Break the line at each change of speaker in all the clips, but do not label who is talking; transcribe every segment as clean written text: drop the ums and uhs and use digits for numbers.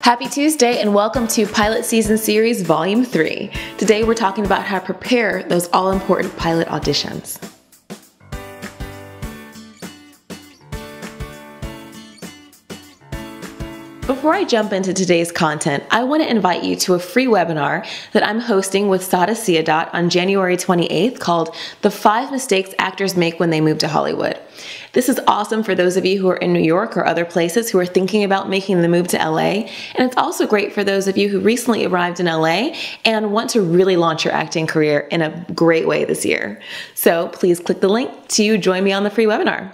Happy Tuesday and welcome to Pilot Season Series Volume 3. Today we're talking about how to prepare those all-important pilot auditions. Before I jump into today's content, I want to invite you to a free webinar that I'm hosting with Siadat on January 28th called The 5 Mistakes Actors Make When They Move to Hollywood. This is awesome for those of you who are in New York or other places who are thinking about making the move to LA, and it's also great for those of you who recently arrived in LA and want to really launch your acting career in a great way this year. So please click the link to join me on the free webinar.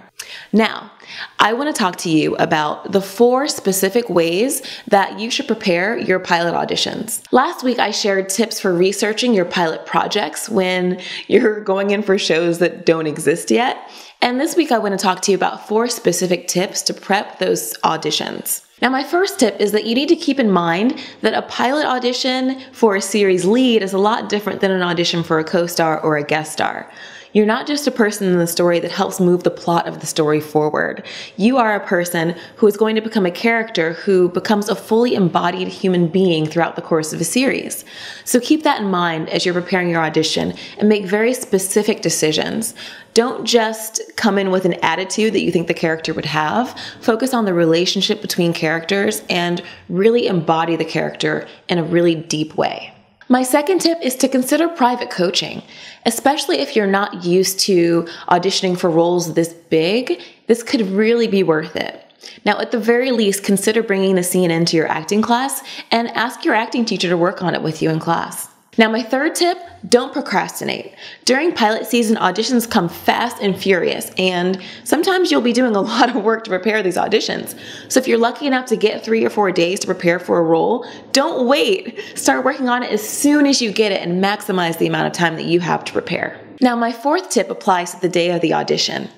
Now, I want to talk to you about the 4 specific ways that you should prepare your pilot auditions. Last week, I shared tips for researching your pilot projects when you're going in for shows that don't exist yet. And this week, I want to talk to you about 4 specific tips to prep those auditions. Now, my first tip is that you need to keep in mind that a pilot audition for a series lead is a lot different than an audition for a co-star or a guest star. You're not just a person in the story that helps move the plot of the story forward. You are a person who is going to become a character who becomes a fully embodied human being throughout the course of a series. So keep that in mind as you're preparing your audition and make very specific decisions. Don't just come in with an attitude that you think the character would have. Focus on the relationship between characters and really embody the character in a really deep way. My second tip is to consider private coaching, especially if you're not used to auditioning for roles this big. This could really be worth it. Now, at the very least, consider bringing the scene into your acting class and ask your acting teacher to work on it with you in class. Now, my third tip, don't procrastinate. During pilot season, auditions come fast and furious, and sometimes you'll be doing a lot of work to prepare these auditions. So if you're lucky enough to get 3 or 4 days to prepare for a role, don't wait. Start working on it as soon as you get it and maximize the amount of time that you have to prepare. Now, my fourth tip applies to the day of the audition.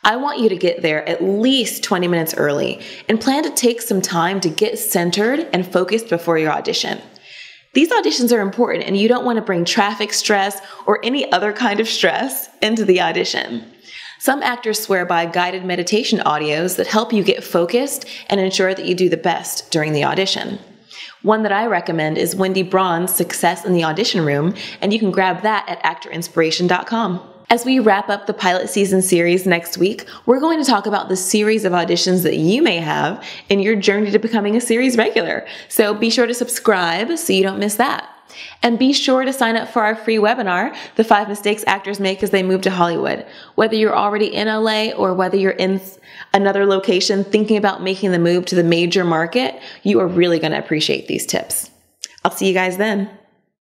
I want you to get there at least 20 minutes early and plan to take some time to get centered and focused before your audition. These auditions are important, and you don't want to bring traffic stress or any other kind of stress into the audition. Some actors swear by guided meditation audios that help you get focused and ensure that you do the best during the audition. One that I recommend is Wendy Braun's Success in the Audition Room, and you can grab that at actorinspiration.com. As we wrap up the pilot season series next week, we're going to talk about the series of auditions that you may have in your journey to becoming a series regular. So be sure to subscribe so you don't miss that. And be sure to sign up for our free webinar, The 5 Mistakes Actors Make as They Move to Hollywood. Whether you're already in LA or whether you're in another location thinking about making the move to the major market, you are really going to appreciate these tips. I'll see you guys then.